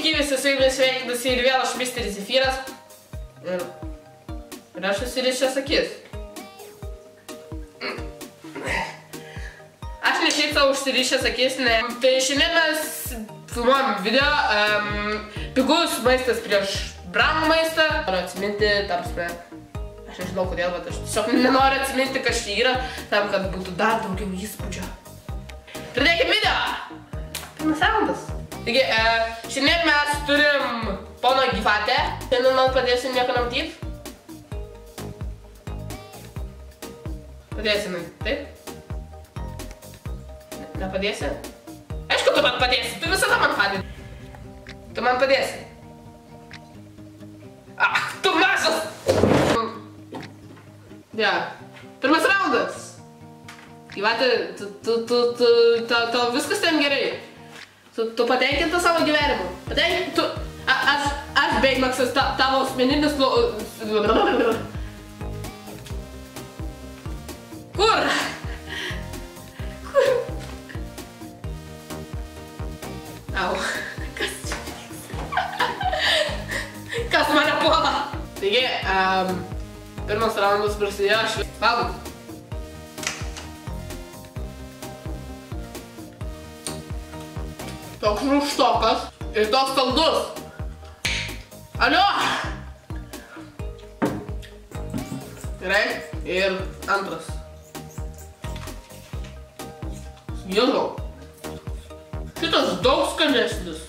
Sveiki visi, su jumis sveikinasi ir vėl aš Misteris Zefyras. Ir aš susirišęs akis. Aš ne šiaip savo užsirišęs akis, ne. Tai šiandien mes filmuojam video pigus maistas prieš brangų maistą. Noriu atsiminti, tarpsme, aš nežinau kodėl, bet aš tiesiog nenoriu atsiminti, kas čia yra, tam, kad būtų dar daugiau įspūdžio. Pradėkime video! Pirmas raundas. Taigi, šiandien mes turim pono gyvatę. Šiandien man padėsi nieko nematyti. Padėsi man, taip? Nepadėsi? Aišku, tu man padėsi, tu visada man padėsi. Tu man padėsi. Ach, tu mažas! Ja, pirmas raundas. Gyvatė, tau viskas ten gerai. Tu patenkinta savo gyvenimu. Patenkinta, aš Beigmaksas, tavo asmeninis Kur? Kur? Au, kas čia vyksta? Kas mane puola? Taigi, pirmas raundas prasidėjo, aš valgau. Toks rūgštokas ir toks saldus. Alio! Gerai, ir antras. Jėzau. Šitas daug skanesnis.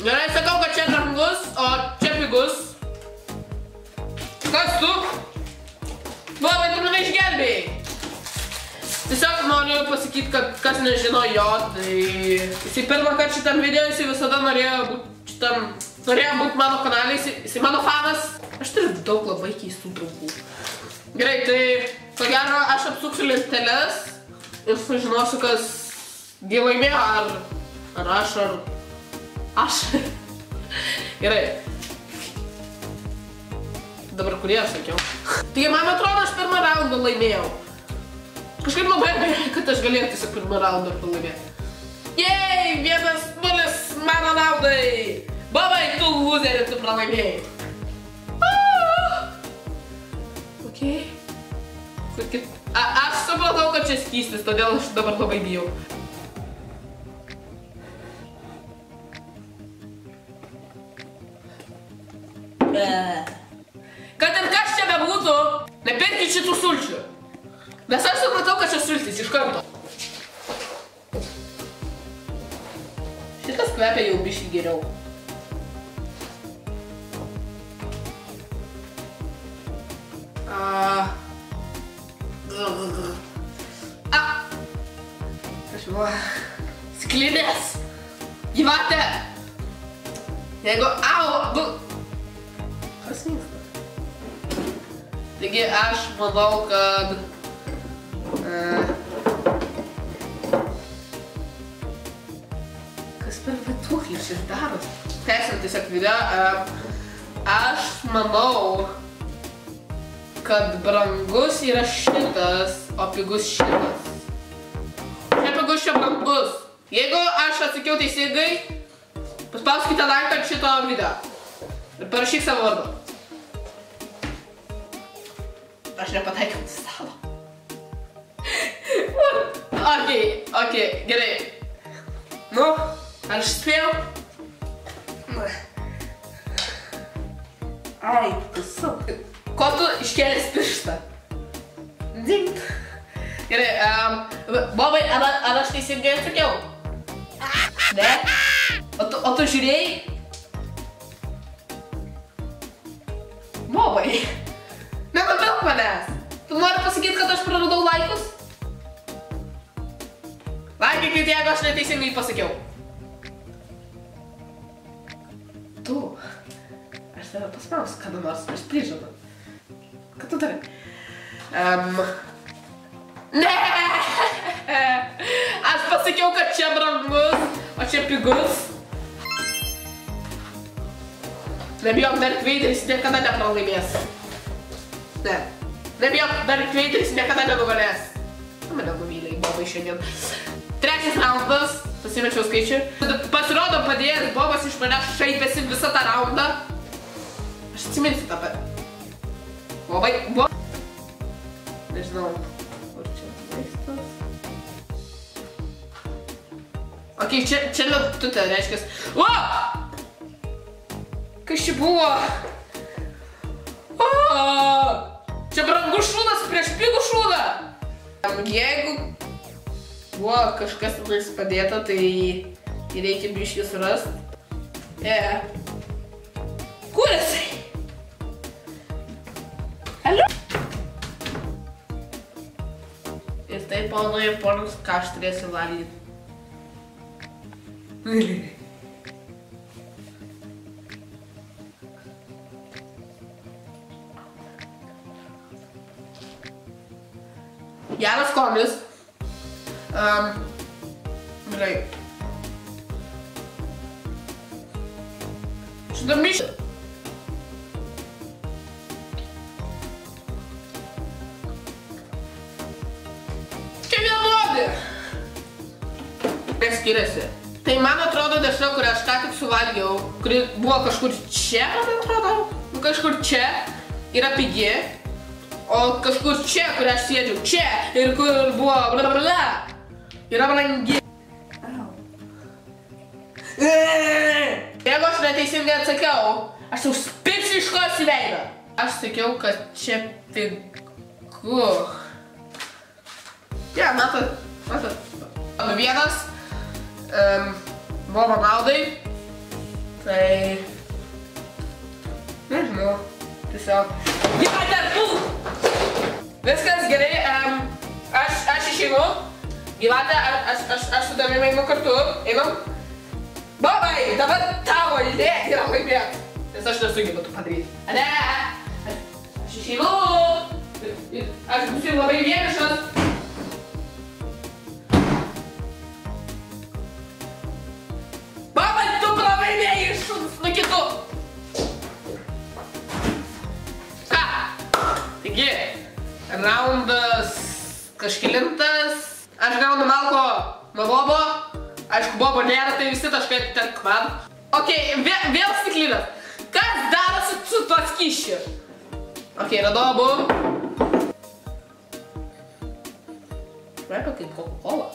Gerai, sakau, kad čia brangus, o čia pigus. Kas tu? Buvai, tu mane išgelbėjai. Tiesiog noriu pasakyti, kad kas nežino jo, tai jisai pirmą kartą šitam video, jisai visada norėjo būt mano kanale, jisai mano fanas. Aš turiu daug labai keistų draugų. Gerai, tai ko gero aš apsuksiu lenteles ir sužinosiu, kas jie laimėjo, ar aš. Gerai. Dabar kurie aš sakiau. Taigi, man atrodo, aš pirmą raundą laimėjau. Kažkaip labai gerai, kad aš galėjau tiesiog pirmą raundą pralaimėti. Jej, 1-0 mano naudai! Bobai, tu lūzeri, tu pralaimėjai. Okei. Aš supratau, kad čia skystis, todėl aš dabar labai bijau. Kad ir kas čia bebūtų, nepirkit šitų sulčių. Nes aš supratau, kad čia sultis iš karto. Šitas kvepia jau biškį geriau. Aš buvo sklidės. Gyvatė. Jeigu, kas vyksta? Taigi aš manau, kad kas per vituklį šis daros? Tęsiant tiesiog video, aš manau, kad brangus yra šitas, o pigus šitas. Čia pigus, čia brangus. Jeigu aš atsakiau teisingai, paspauskite like ant šito video ir parašyk savo vardą. Aš nepataikiau į stalą. Okei, gerai. Nu, aš spėjau. Ai, tiesiog. Ko tu iškėlęs pirštą? Dingt. Gerai, Bobai, ar aš teisingai atsakiau? Ne? O tu žiūrėjai? Bobai, nenubilk manęs. Tu nori pasakyti, kad aš praradau laikus? Laikykit, jeigu aš neteisingai pasakiau. Tu, aš tave paspausiu kada nors, aš prižadu. Ką tu darai? Ne! Aš pasakiau, kad čia brangus, o čia pigus. Nebijok, Darth Vaderis niekada nepralaimės. Ne. Nebijok, Darth Vaderis niekada nenugalės. Tu mane nuvylei, Bobai, šiandien. Trečias raundas. Pasimečiau skaičių. Pasirodo, padėjęs Bobas iš manęs šaipėsi visą tą raundą. Aš atsiminsiu tą pat. Bobai, nežinau, kur čia maistas. Ok, čia lietutė, reiškia. O! Kas čia buvo? O! Čia brangus šūdas prieš pigų šūdą. Jeigu buvo kažkas tenais padėta, tai reikia biškį surast. Kur esi? Alio? Ir taip, ponai ir ponas, ką aš turėsiu valgyti. Geras skonis. Gerai. Šitą mišką. Čia vienodi. Kas skiriasi? Tai man atrodo dešra, kurią aš ką tik suvalgiau, kuri buvo kažkur čia, man atrodo, kažkur čia, yra pigi. O kažkur čia, kur aš sėdžiu, čia ir kur buvo blablabla, yra brangi. Jeigu aš neteisingai atsakiau, aš jau spirsiu iš kos į veidą. Aš sakiau, kad čia pigu. Matot. Vienas Bobo naudai. Tai... nežinau. Tiesiog... Viskas gerai, aš išeinu. Gyvatė, aš su tavimi einu kartu. Einam. Bobai, dabar tavo eilė yra laimėt. Nes aš nesugebu to padaryti. Ane? Aš išeinu. Aš būsiu labai vienišas. Bobai, tu pralaimėjai šuns nuo kitų. Ką? Taigi. Raundas kažkelintas. Aš gaunu malko nuo Bobo. Aišku, Bobo nėra, tai visi taškai tenk man. Ok, vėl stiklinas. Kas darosi su tuo skysčiu? Ok, radu abu. Kvepia kaip Coca-Cola.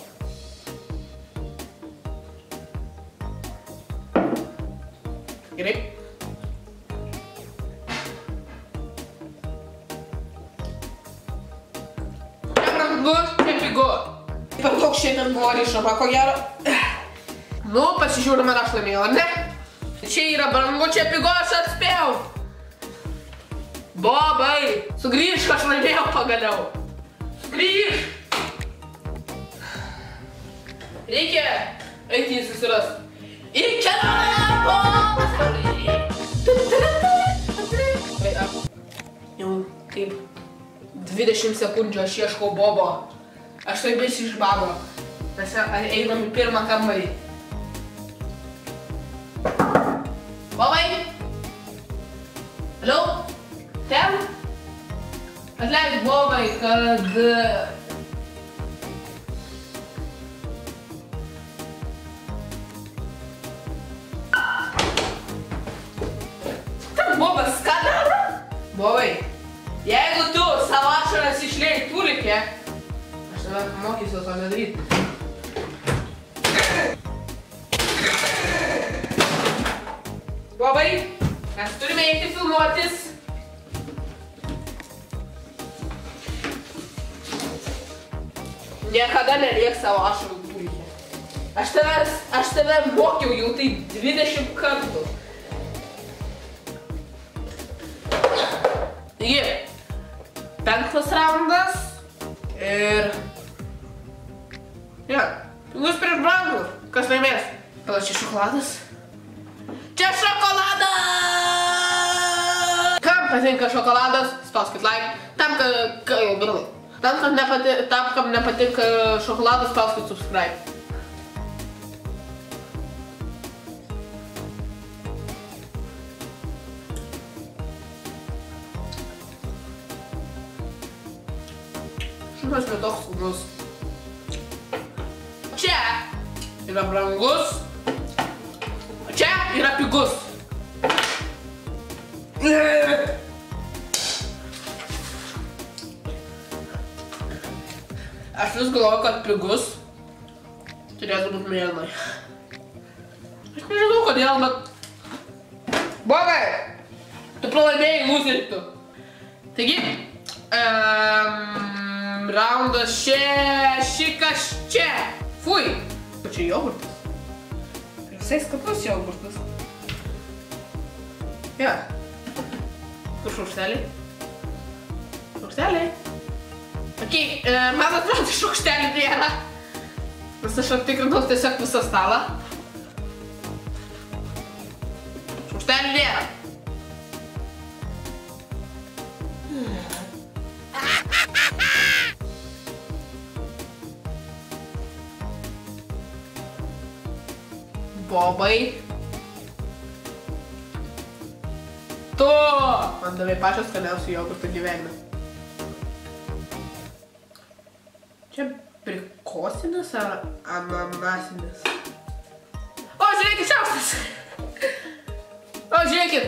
Gerai. Čia pigu. Per daug šiandien buvo rišama, ko gero. Nu, pasižiūrime, ar aš laimėjau, ar ne? Čia yra brangu, čia pigu, aš atspėjau. Bobai, sugrįžk, aš laimėjau pagaliau. Sugrįžk. Reikia eiti jį susirast. Ir keliauja jau kaip 20 sekundžių aš ieškau Bobo. Aš tai besi iš bado. Mes einam į pirmą kambarį. Bobai? Alio? Ten? Atleisk Bobai, kad... Ten Bobas ką daro? Bobai, jeigu tu savo ašaras išliejai turike, aš tave mokysiu to nedaryti. Bobai, mes turime eiti filmuotis. Niekada neliek savo ašarų turike. Aš tave mokiau jau tai 20 kartų. Taigi, 5 raundas ir... pigus prieš brangų. Kas laimės? Pala, čia šokoladas? Čia šokoladas! Kam patinka šokoladas? Spauskit like. Tam, kam nepatinka šokoladas, spauskit subscribe. Šitas netoks skubus. Čia yra brangus, čia yra pigus. Aš vis galvoju, kad pigus turėtų būti mėlynai. Aš nežinau kodėl, bet... Bobai! Tu pralaimėjai, lūzeri tu. Taigi, raundas šikas čia. Fui. Čia jogurtas. Visai skapus jogurtas. Jo. Kur šaukšteliai? Šaukšteliai? Okei, man atrodo šaukštelių nėra. Nes aš aptikrinau tiesiog visą stalą. Šaukštelių nėra. Bobai. Tu! Man davai pačios skaniausių jogurtų gyvenime. Čia prikosinis ar ananasinis? O, žiūrėkit, šaukštas! O, žiūrėkit!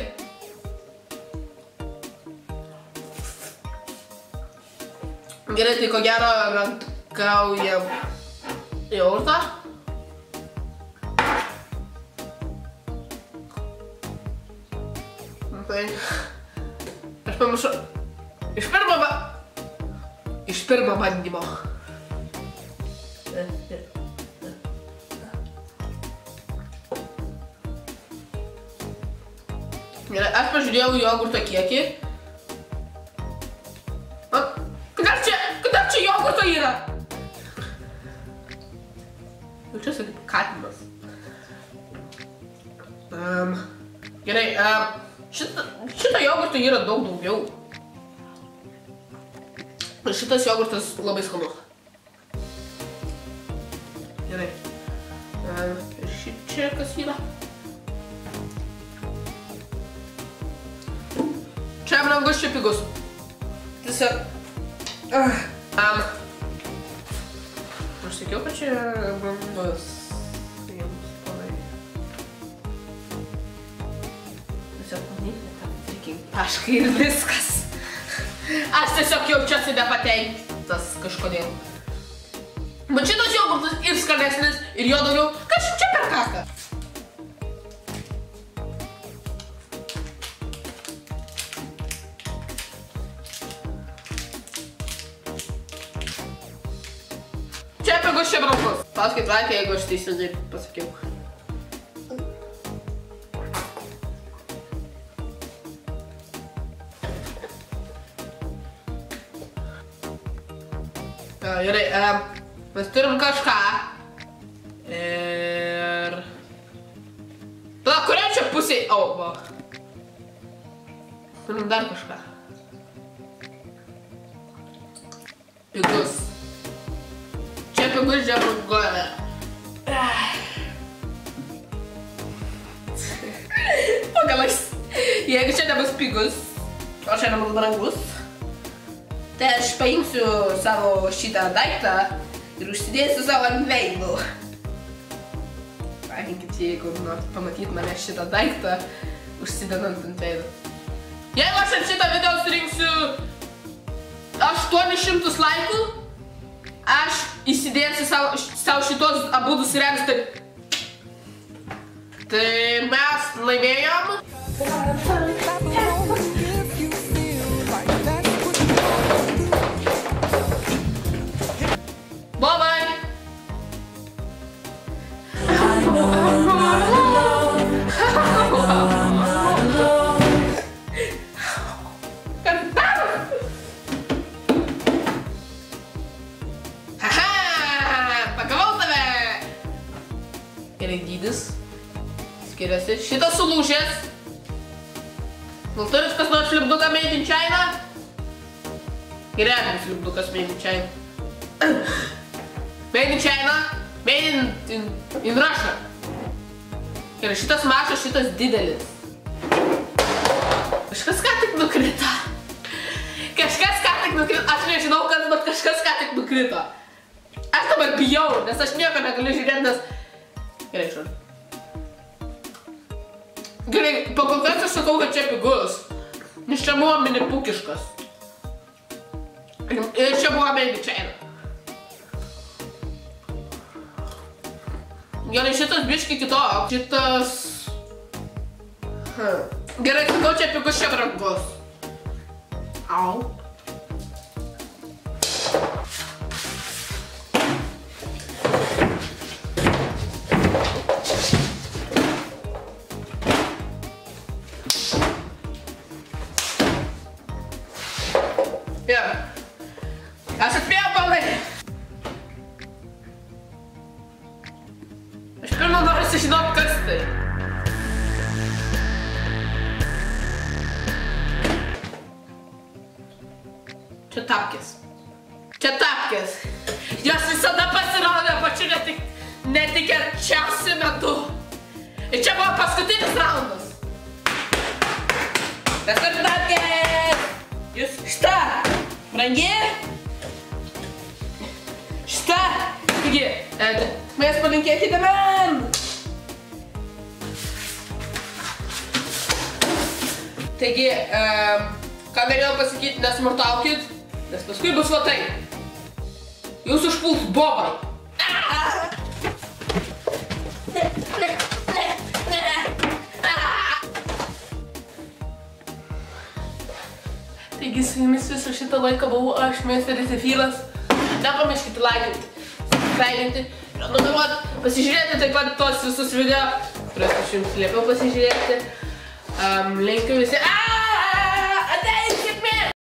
Gerai, tai ko gero rankaujam jogurtą. Tai aš pamiršau iš pirmo bandymo. Gerai, aš pažiūrėjau jogurto kiekį. Kodėl čia jogurto yra? Jaučiuosi kaip katinas. Gerai, šito jogurto yra daug daugiau. Šitas jogurtas labai skanus. Gerai. Čia kas yra? Čia brangus, čia pigus. Tiesiog... Aš sakiau, kad čia brangus. Tiesiog paneikite tą freaking tašką ir viskas. Aš tiesiog jaučiuosi nepatenkintas kažkodėl. Bet šitas jogurtas ir skanesnis, ir jo daugiau. Kas čia per kaka? Čia pigus, čia brangus. Paskait laiką, jeigu aš teisingai pasakiau. Gerai, mes turim kažką. Ir... Tada, kuriam čia pusėj? O, va. Turim dar kažką. Pigus. Čia pigus, čia brangus. Pagalais. Jeigu čia nebus pigus, o čia nebus brangus, tai aš paimsiu savo šitą daiktą ir užsidėsiu savo ant veido. Paginkit, jeigu norit pamatyti mane šitą daiktą užsidedant ant veido. Jeigu aš ant šitą video surinksiu 800 laikų, aš įsidėsiu savo šitos abudus rems taip. Tai mes laimėjom. Bye-bye! Pagavau tave! Gerai, dydis. Skiriasi. Šitas sulūžęs. Gal turit kas nors lipduką made in China? Gerai, lipdukas made in China. Made in China, made in Russia. Ir šitas mažas, šitas didelis. Kažkas ką tik nukrito. Aš nežinau kas, bet kažkas ką tik nukrito. Aš dabar bijau, nes aš nieko negaliu žiūrėti, nes Gerai, šal. Gerai, pakol kas aš sakau, kad čia pigus. Nes čia buvo mini pukiškas. Ir čia buvo baby chain. Gerai, šitas biški kitoks. Šitas... Gerai, sakau, čia pigus, čia brangus. Au. Aš atspėjau balai. Aš pirmą noriu sužinoti, kas tai. Čia tapkės. Čia tapkės. Jos visada pasirodė pačiu netikėčiausiu metu. Ir čia buvo paskutinis raundas. Tas ir tapkės. Jūs šitą. Brangi. Šitą. Taigi, mes palinkėkite man. Taigi, ką norėjau pasakyti, nesmurtaukit, nes paskui bus va tai. Jūs užpuls bobai. Taigi, su jumis visą šitą laiką buvau aš, Misteris Zefyras. Nepamirškite laikinti, subscribinti, prenumeruoti, pasižiūrėti taip pat tos visus video, kuriuos aš jums liepiau pasižiūrėti. Linkiu visi.